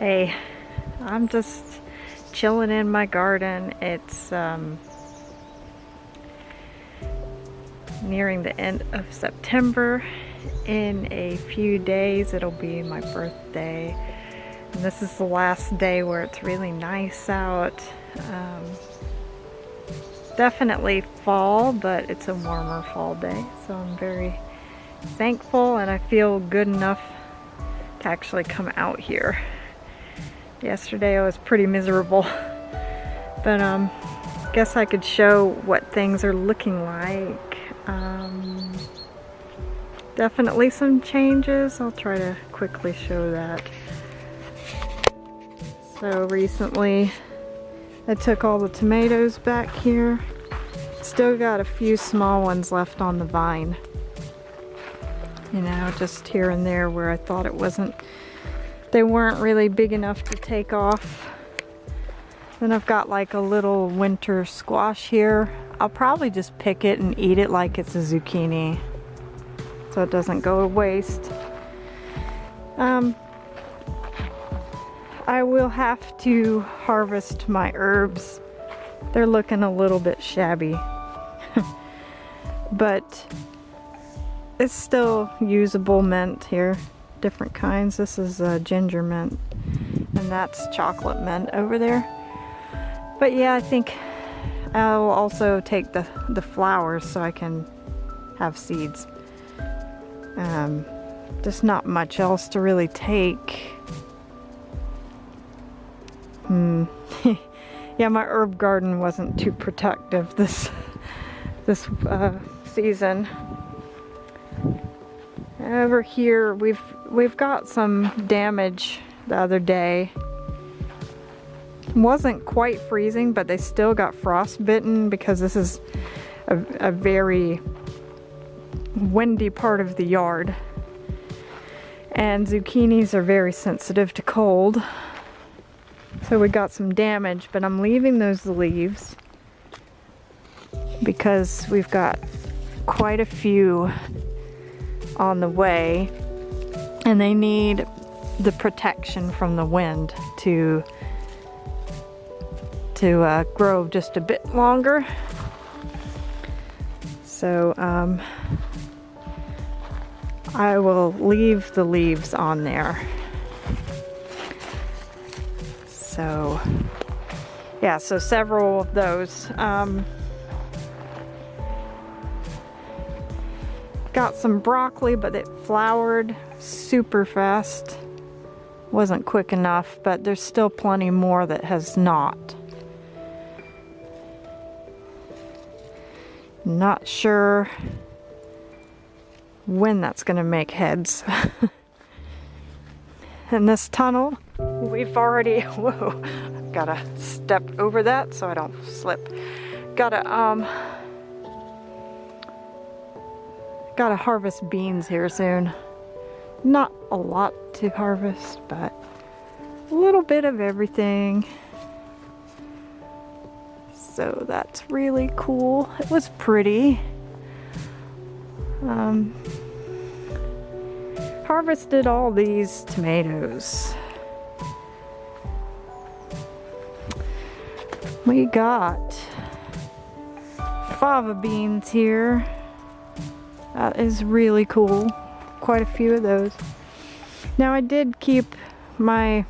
Hey, I'm just chilling in my garden. It's nearing the end of September. In a few days it'll be my birthday, and this is the last day where it's really nice out. Definitely fall, but it's a warmer fall day, so I'm very thankful and I feel good enough to actually come out here. Yesterday I was pretty miserable, but guess I could show what things are looking like. Definitely some changes. I'll try to quickly show that. So recently I took all the tomatoes back here. Still got a few small ones left on the vine. You know, just here and there where I thought they weren't really big enough to take off. Then I've got like a little winter squash here. I'll probably just pick it and eat it like it's a zucchini, so it doesn't go to waste. I will have to harvest my herbs. They're looking a little bit shabby, but it's still usable mint here. Different kinds. This is ginger mint, and that's chocolate mint over there. But yeah, I think I'll also take the flowers so I can have seeds. Just not much else to really take. Yeah, my herb garden wasn't too productive this season. Over here we've got some damage the other day. Wasn't quite freezing, but they still got frostbitten because this is a very windy part of the yard. And zucchinis are very sensitive to cold. So we got some damage, but I'm leaving those leaves because we've got quite a few on the way, and they need the protection from the wind to grow just a bit longer. So I will leave the leaves on there. So yeah, so several of those. Got some broccoli, but it flowered super fast. Wasn't quick enough, but there's still plenty more that has not. Not sure when that's gonna make heads. In this tunnel, we've already, whoa, gotta step over that so I don't slip. Gotta harvest beans here soon. Not a lot to harvest, but a little bit of everything. So that's really cool. It was pretty. Harvested all these tomatoes. We got fava beans here. That is really cool. Quite a few of those. Now I did keep a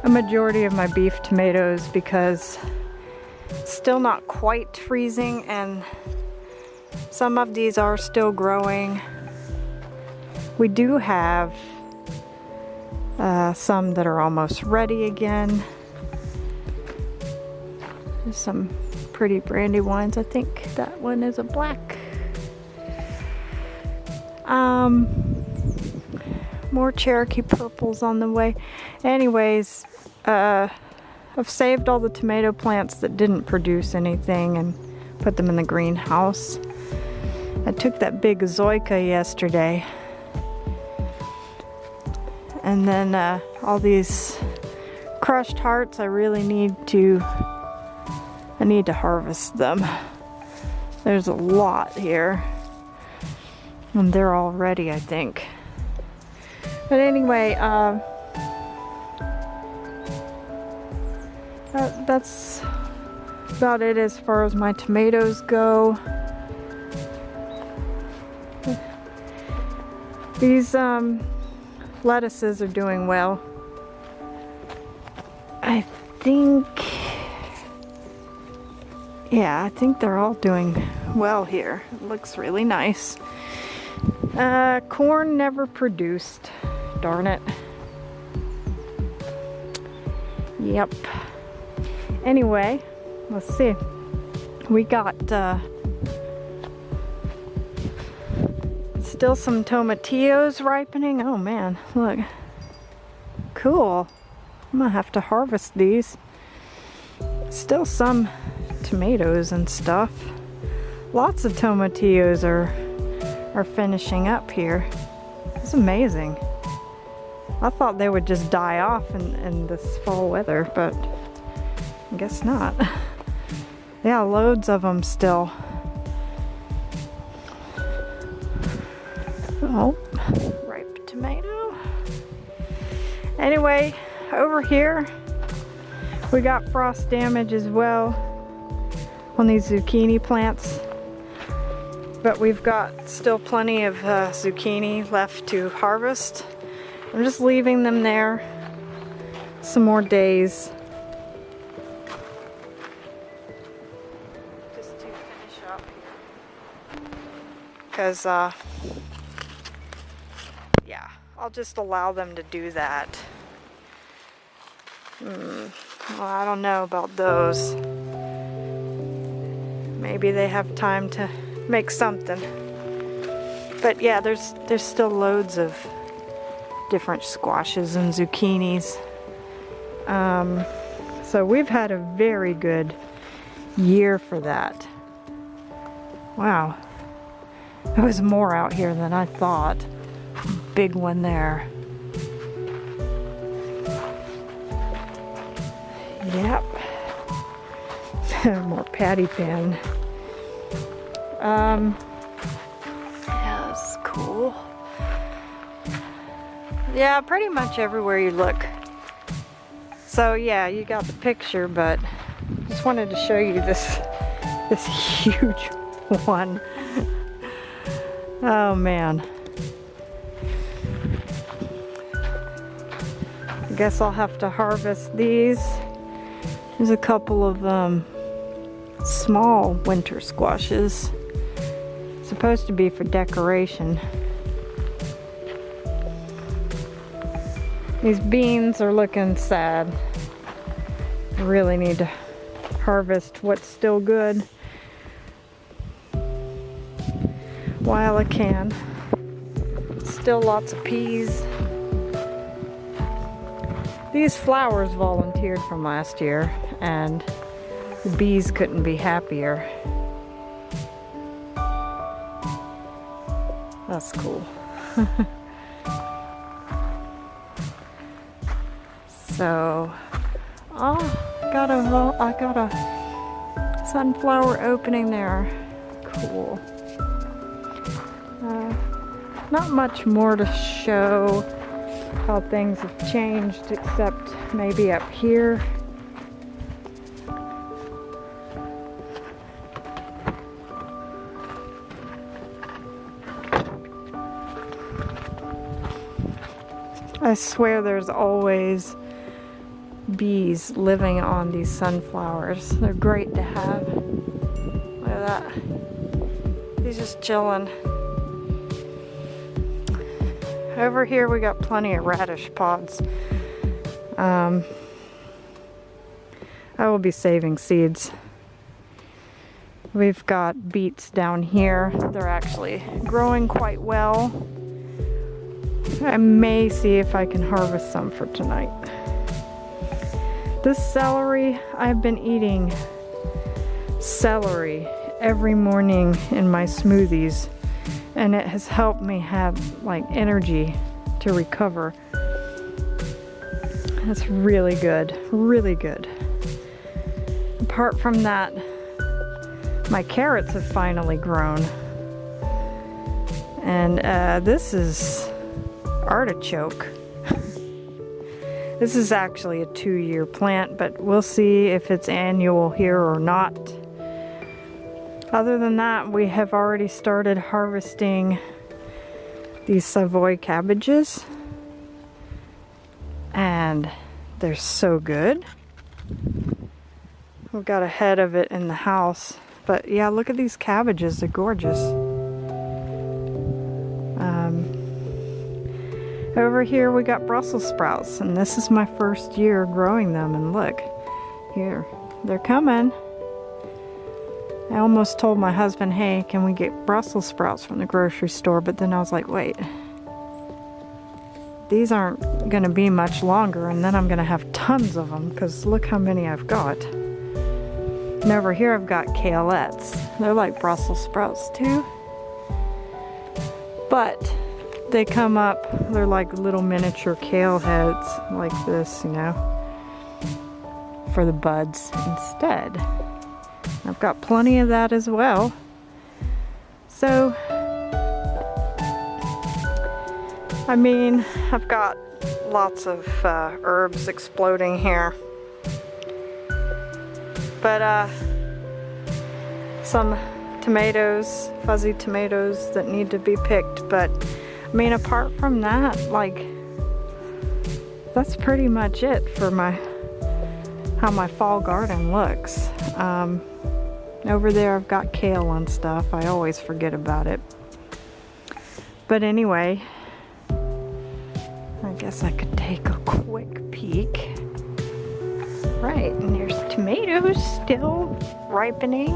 majority of my beef tomatoes because it's still not quite freezing, and some of these are still growing. We do have some that are almost ready again. There's some pretty brandy wines. I think that one is a black. More Cherokee purples on the way. Anyways, I've saved all the tomato plants that didn't produce anything and put them in the greenhouse. I took that big zoyka yesterday. And then all these crushed hearts, I need to harvest them. There's a lot here. And they're all ready, I think. But anyway, That's about it as far as my tomatoes go. These lettuces are doing well. I think they're all doing well here. It looks really nice. Corn never produced. Darn it. Yep. Anyway, let's see. We got still some tomatillos ripening. Oh man, look. Cool. I'm gonna have to harvest these. Still some tomatoes and stuff. Lots of tomatillos are finishing up here. It's amazing. I thought they would just die off in this fall weather, but I guess not. Yeah, loads of them still. Oh, ripe tomato. Anyway, over here we got frost damage as well on these zucchini plants, but we've got still plenty of zucchini left to harvest. I'm just leaving them there some more days just to finish up here, because yeah, I'll just allow them to do that. Well, I don't know about those. Maybe they have time to make something. But yeah, there's still loads of different squashes and zucchinis. So we've had a very good year for that. Wow. There was more out here than I thought. Big one there. Yep. More patty pan. Yeah, that's cool. Yeah, pretty much everywhere you look. So yeah, you got the picture, but just wanted to show you this huge one. Oh man. I guess I'll have to harvest these. There's a couple of small winter squashes. Supposed to be for decoration. These beans are looking sad. I really need to harvest what's still good while I can. Still lots of peas. These flowers volunteered from last year, and the bees couldn't be happier. That's cool. So, I got a sunflower opening there. Cool. Not much more to show how things have changed, except maybe up here. I swear there's always bees living on these sunflowers. They're great to have. Look at that. He's just chilling. Over here we got plenty of radish pods. I will be saving seeds. We've got beets down here. They're actually growing quite well. I may see if I can harvest some for tonight. This celery, I've been eating celery every morning in my smoothies, and it has helped me have like energy to recover. That's really good, really good. Apart from that, my carrots have finally grown. And this is artichoke. This is actually a 2-year plant, but we'll see if it's annual here or not. Other than that, we have already started harvesting these Savoy cabbages, and they're so good. We've got a head of it in the house, but yeah, look at these cabbages, they're gorgeous. Over here we got Brussels sprouts, and this is my first year growing them, and look, here, they're coming. I almost told my husband, hey, can we get Brussels sprouts from the grocery store? But then I was like, wait, these aren't gonna be much longer, and then I'm gonna have tons of them, because look how many I've got. And over here I've got kaleettes. They're like Brussels sprouts too. But they come up, they're like little miniature kale heads like this, you know, for the buds instead. I've got plenty of that as well. So, I mean, I've got lots of herbs exploding here. But some tomatoes, fuzzy tomatoes that need to be picked. But I mean, apart from that, like, that's pretty much it for how my fall garden looks. Over there I've got kale and stuff. I always forget about it. But anyway, I guess I could take a quick peek. Right, and there's tomatoes still ripening. I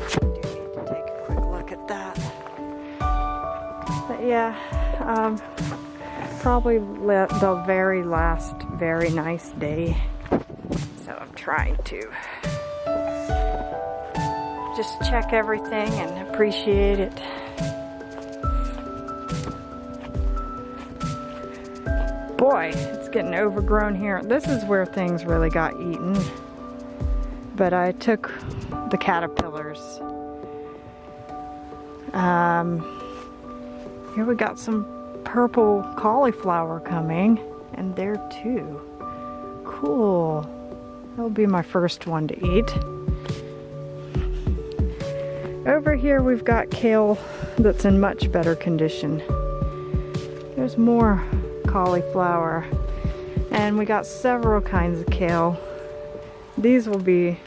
do need to take a quick look at that. But yeah, probably the very last very nice day. So I'm trying to just check everything and appreciate it. Boy, it's getting overgrown here. This is where things really got eaten. But I took the caterpillars. Here we got some purple cauliflower coming, and there too. Cool. That'll be my first one to eat. Over here we've got kale that's in much better condition. There's more cauliflower, and we got several kinds of kale. These will be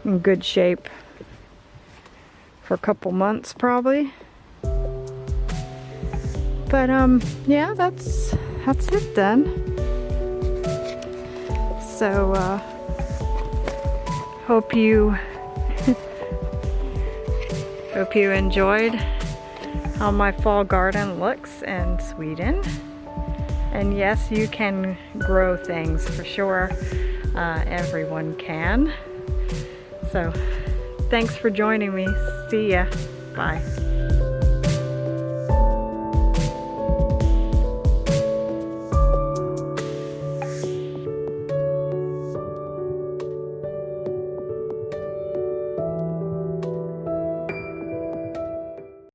in good shape for a couple months probably. But yeah, that's it then. So hope you enjoyed how my fall garden looks in Sweden. And yes, you can grow things for sure. Everyone can. So thanks for joining me. See ya. Bye.